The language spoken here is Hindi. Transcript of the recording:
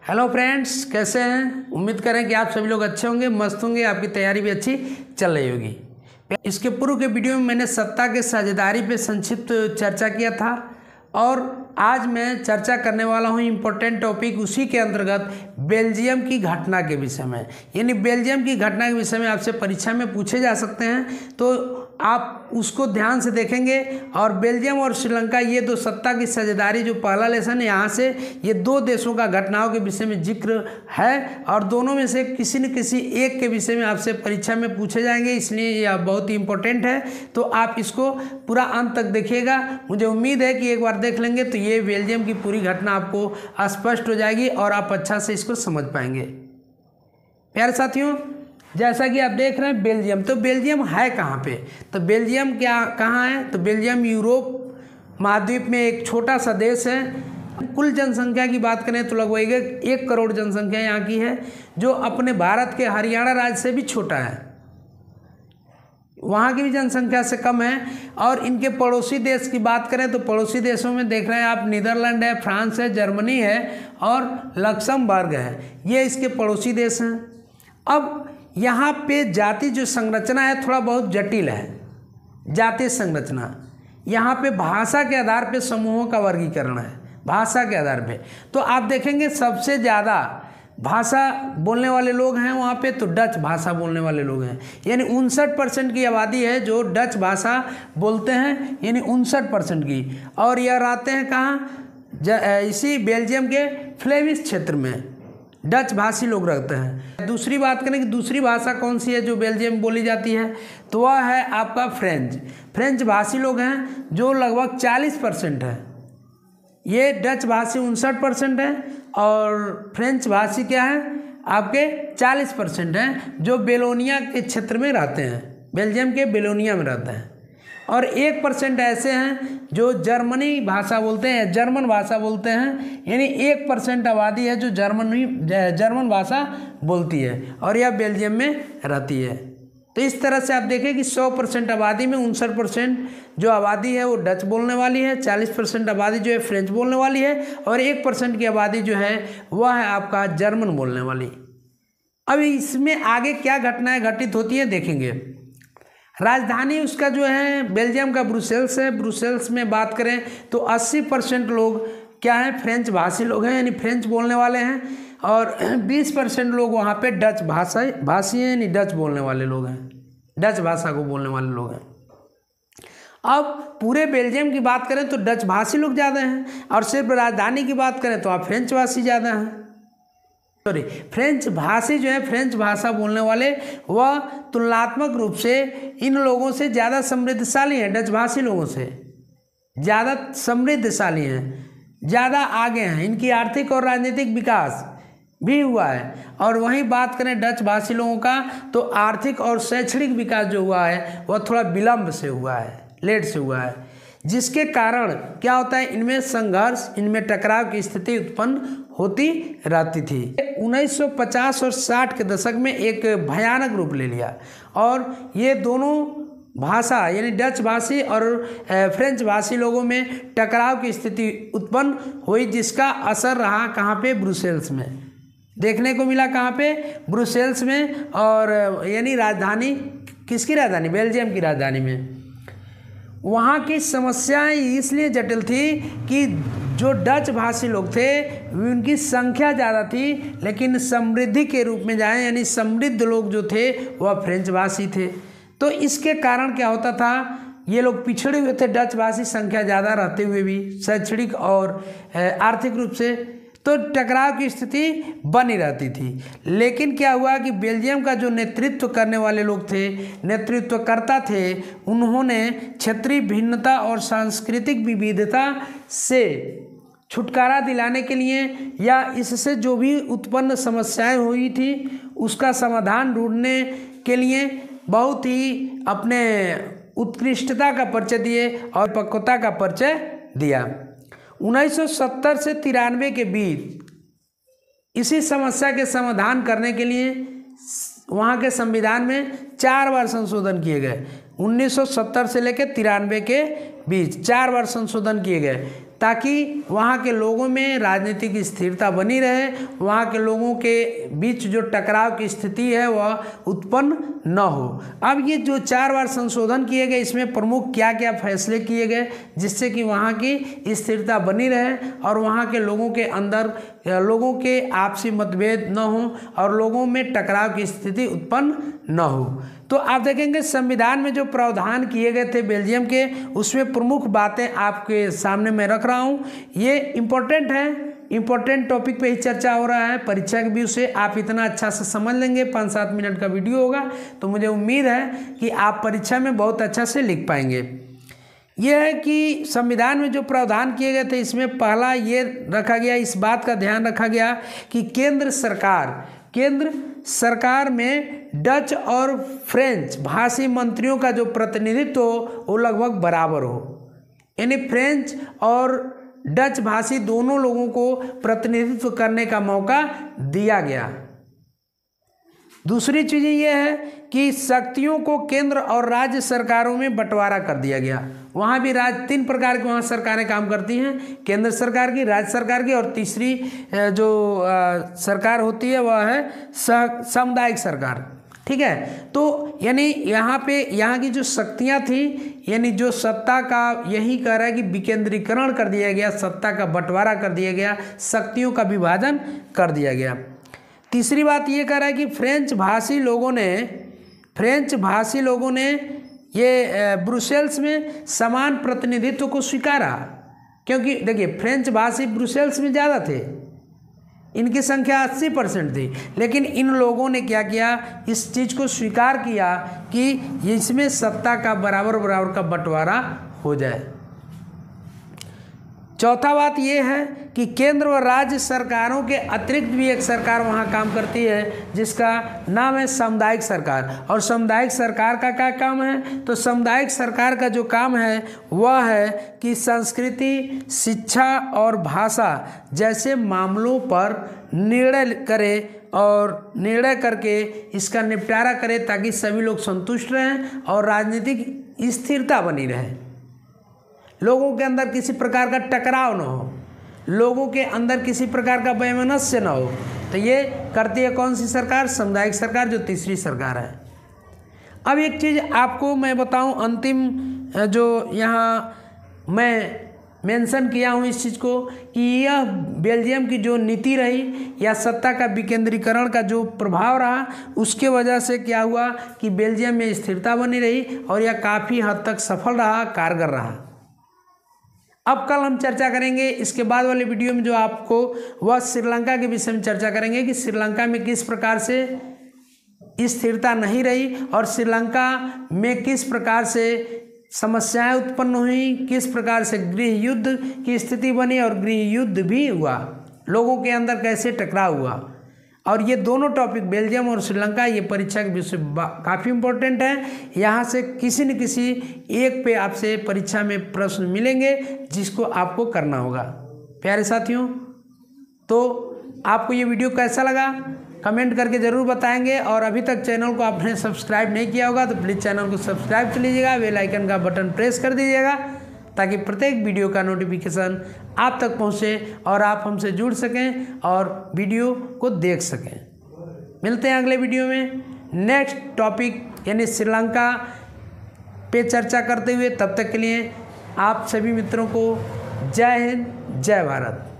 हेलो फ्रेंड्स, कैसे हैं। उम्मीद करें कि आप सभी लोग अच्छे होंगे, मस्त होंगे, आपकी तैयारी भी अच्छी चल रही होगी। इसके पूर्व के वीडियो में मैंने सत्ता के साझेदारी पे संक्षिप्त चर्चा किया था और आज मैं चर्चा करने वाला हूं इम्पोर्टेंट टॉपिक उसी के अंतर्गत बेल्जियम की घटना के विषय में। यानी बेल्जियम की घटना के विषय में आपसे परीक्षा में पूछे जा सकते हैं, तो आप उसको ध्यान से देखेंगे। और बेल्जियम और श्रीलंका ये दो सत्ता की साझेदारी जो पहला लेसन है, यहाँ से ये दो देशों का घटनाओं के विषय में जिक्र है और दोनों में से किसी न किसी एक के विषय में आपसे परीक्षा में पूछे जाएंगे, इसलिए यह बहुत ही इंपॉर्टेंट है। तो आप इसको पूरा अंत तक देखिएगा। मुझे उम्मीद है कि एक बार देख लेंगे तो ये बेल्जियम की पूरी घटना आपको स्पष्ट हो जाएगी और आप अच्छा से इसको समझ पाएंगे। प्यारे साथियों, जैसा कि आप देख रहे हैं बेल्जियम, तो बेल्जियम है कहाँ पे? तो बेल्जियम कहाँ है? तो बेल्जियम यूरोप महाद्वीप में एक छोटा सा देश है। कुल जनसंख्या की बात करें तो लगभग 1 करोड़ जनसंख्या यहाँ की है, जो अपने भारत के हरियाणा राज्य से भी छोटा है। वहाँ की भी जनसंख्या से कम है। और इनके पड़ोसी देश की बात करें तो पड़ोसी देशों में देख रहे हैं आप, नीदरलैंड है, फ्रांस है, जर्मनी है और लक्समबर्ग है। ये इसके पड़ोसी देश हैं। अब यहाँ पे जाति जो संरचना है थोड़ा बहुत जटिल है। जातीय संरचना यहाँ पे भाषा के आधार पे समूहों का वर्गीकरण है, भाषा के आधार पे। तो आप देखेंगे सबसे ज़्यादा भाषा बोलने वाले लोग हैं वहाँ पे, तो डच भाषा बोलने वाले लोग हैं। यानी 59% की आबादी है जो डच भाषा बोलते हैं, यानी 59% की। और यह रहते हैं कहाँ? इसी बेल्जियम के फ्लेमिश क्षेत्र में डच भाषी लोग रहते हैं। दूसरी बात करें कि दूसरी भाषा कौन सी है जो बेल्जियम बोली जाती है, तो वह है आपका फ्रेंच। फ्रेंच भाषी लोग हैं जो लगभग 40% है। ये डच भाषी 59% है और फ्रेंच भाषी क्या है आपके 40% हैं, जो बेलोनिया के क्षेत्र में रहते हैं, बेल्जियम के बेलोनिया में रहते हैं। और 1% ऐसे हैं जो जर्मनी भाषा बोलते हैं, जर्मन भाषा बोलते हैं। यानी 1% आबादी है जो जर्मन भाषा बोलती है और यह बेल्जियम में रहती है। तो इस तरह से आप देखें कि 100% आबादी में 59% जो आबादी है वो डच बोलने वाली है, 40% आबादी जो है फ्रेंच बोलने वाली है और 1% की आबादी जो है वह है आपका जर्मन बोलने वाली। अब इसमें आगे क्या घटनाएं घटित होती हैं देखेंगे। राजधानी उसका जो है बेल्जियम का ब्रुसेल्स है। ब्रुसेल्स में बात करें तो 80% लोग क्या हैं, फ्रेंच भाषी लोग हैं, यानी फ्रेंच बोलने वाले हैं। और 20% लोग वहाँ पे डच भाषी हैं, यानी डच बोलने वाले लोग हैं, डच भाषा को बोलने वाले लोग हैं। अब पूरे बेल्जियम की बात करें तो डच भाषी लोग ज़्यादा हैं और सिर्फ राजधानी की बात करें तो आप फ्रेंच भाषी ज़्यादा हैं। फ्रेंच भाषी जो है, फ्रेंच भाषा बोलने वाले, वह तुलनात्मक रूप से इन लोगों से ज़्यादा समृद्धशाली हैं, डच भाषी लोगों से ज़्यादा समृद्धशाली हैं, ज़्यादा आगे हैं। इनकी आर्थिक और राजनीतिक विकास भी हुआ है। और वहीं बात करें डच भाषी लोगों का तो आर्थिक और शैक्षणिक विकास जो हुआ है वह थोड़ा विलंब से हुआ है, लेट से हुआ है, जिसके कारण क्या होता है, इनमें संघर्ष, इनमें टकराव की स्थिति उत्पन्न होती रहती थी। 1950 और 60 के दशक में एक भयानक रूप ले लिया और ये दोनों भाषा यानी डच भाषी और फ्रेंच भाषी लोगों में टकराव की स्थिति उत्पन्न हुई, जिसका असर रहा कहाँ पे? ब्रुसेल्स में देखने को मिला। कहाँ पे? ब्रुसेल्स में। और यानी राजधानी, किसकी राजधानी? बेल्जियम की राजधानी में। वहाँ की समस्याएं इसलिए जटिल थी कि जो डच भाषी लोग थे उनकी संख्या ज़्यादा थी, लेकिन समृद्धि के रूप में जाए यानी समृद्ध लोग जो थे वह फ्रेंच भाषी थे। तो इसके कारण क्या होता था, ये लोग पिछड़े हुए थे, डच भाषी संख्या ज़्यादा रहते हुए भी शैक्षणिक और आर्थिक रूप से, तो टकराव की स्थिति बनी रहती थी। लेकिन क्या हुआ कि बेल्जियम का जो नेतृत्व करने वाले लोग थे, नेतृत्वकर्ता थे, उन्होंने क्षेत्रीय भिन्नता और सांस्कृतिक विविधता से छुटकारा दिलाने के लिए या इससे जो भी उत्पन्न समस्याएं हुई थी उसका समाधान ढूंढने के लिए बहुत ही अपने उत्कृष्टता का परिचय दिए और पक्वता का परिचय दिया। 1970 से 93 के बीच इसी समस्या के समाधान करने के लिए वहाँ के संविधान में 4 बार संशोधन किए गए। 1970 से लेकर 93 के बीच 4 बार संशोधन किए गए ताकि वहाँ के लोगों में राजनीतिक स्थिरता बनी रहे, वहाँ के लोगों के बीच जो टकराव की स्थिति है वह उत्पन्न न हो। अब ये जो 4 बार संशोधन किए गए, इसमें प्रमुख क्या क्या फैसले किए गए जिससे कि वहाँ की स्थिरता बनी रहे और वहाँ के लोगों के अंदर लोगों के आपसी मतभेद न हो और लोगों में टकराव की स्थिति उत्पन्न न हो। तो आप देखेंगे संविधान में जो प्रावधान किए गए थे बेल्जियम के, उसमें प्रमुख बातें आपके सामने मैं रख रहा हूँ। ये इम्पोर्टेंट है, इम्पोर्टेंट टॉपिक पे ही चर्चा हो रहा है। परीक्षा के व्यू से आप इतना अच्छा से समझ लेंगे, 5-7 मिनट का वीडियो होगा, तो मुझे उम्मीद है कि आप परीक्षा में बहुत अच्छा से लिख पाएंगे। यह है कि संविधान में जो प्रावधान किए गए थे, इसमें पहला ये रखा गया, इस बात का ध्यान रखा गया कि केंद्र सरकार में डच और फ्रेंच भाषी मंत्रियों का जो प्रतिनिधित्व हो वो लगभग बराबर हो, यानी फ्रेंच और डच भाषी दोनों लोगों को प्रतिनिधित्व करने का मौका दिया गया। दूसरी चीज़ ये है कि शक्तियों को केंद्र और राज्य सरकारों में बंटवारा कर दिया गया। वहाँ भी 3 प्रकार की वहाँ सरकारें काम करती हैं, केंद्र सरकार की, राज्य सरकार की, और तीसरी जो सरकार होती है वह है सामुदायिक सरकार। ठीक है, तो यानी यहाँ की जो शक्तियाँ थी, यानी जो सत्ता का, यही कह रहा है कि विकेंद्रीकरण कर दिया गया, सत्ता का बंटवारा कर दिया गया, शक्तियों का विभाजन कर दिया गया। तीसरी बात ये कह रहा है कि फ्रेंच भाषी लोगों ने ये ब्रुसेल्स में समान प्रतिनिधित्व को स्वीकारा, क्योंकि देखिए फ्रेंच भाषी ब्रुसेल्स में ज़्यादा थे, इनकी संख्या 80% थी, लेकिन इन लोगों ने क्या किया, इस चीज़ को स्वीकार किया कि इसमें सत्ता का बराबर का बंटवारा हो जाए। चौथा बात यह है कि केंद्र व राज्य सरकारों के अतिरिक्त भी एक सरकार वहाँ काम करती है जिसका नाम है सामुदायिक सरकार। और सामुदायिक सरकार का क्या काम है, तो सामुदायिक सरकार का जो काम है वह है कि संस्कृति, शिक्षा और भाषा जैसे मामलों पर निर्णय करे और निर्णय करके इसका निपटारा करे ताकि सभी लोग संतुष्ट रहें और राजनीतिक स्थिरता बनी रहे, लोगों के अंदर किसी प्रकार का टकराव न हो, लोगों के अंदर किसी प्रकार का वैमनस्य न हो। तो ये करती है कौन सी सरकार, सामुदायिक सरकार, जो तीसरी सरकार है। अब एक चीज़ आपको मैं बताऊं, अंतिम जो यहाँ मैं मेंशन किया हूँ इस चीज़ को, कि यह बेल्जियम की जो नीति रही या सत्ता का विकेंद्रीकरण का जो प्रभाव रहा, उसके वजह से क्या हुआ कि बेल्जियम में स्थिरता बनी रही और यह काफ़ी हद तक सफल रहा, कारगर रहा। अब कल हम चर्चा करेंगे इसके बाद वाले वीडियो में जो आपको वह श्रीलंका के विषय में चर्चा करेंगे कि श्रीलंका में किस प्रकार से स्थिरता नहीं रही और श्रीलंका में किस प्रकार से समस्याएं उत्पन्न हुई, किस प्रकार से गृह युद्ध की स्थिति बनी और गृह युद्ध भी हुआ, लोगों के अंदर कैसे टकराव हुआ। और ये दोनों टॉपिक बेल्जियम और श्रीलंका, ये परीक्षा के विषय काफ़ी इम्पोर्टेंट है। यहाँ से किसी न किसी एक पे आपसे परीक्षा में प्रश्न मिलेंगे जिसको आपको करना होगा। प्यारे साथियों, तो आपको ये वीडियो कैसा लगा कमेंट करके ज़रूर बताएंगे, और अभी तक चैनल को आपने सब्सक्राइब नहीं किया होगा तो प्लीज़ चैनल को सब्सक्राइब कर लीजिएगा, बेल आइकन का बटन प्रेस कर दीजिएगा ताकि प्रत्येक वीडियो का नोटिफिकेशन आप तक पहुंचे और आप हमसे जुड़ सकें और वीडियो को देख सकें। मिलते हैं अगले वीडियो में नेक्स्ट टॉपिक यानी श्रीलंका पे चर्चा करते हुए। तब तक के लिए आप सभी मित्रों को जय हिंद, जय भारत।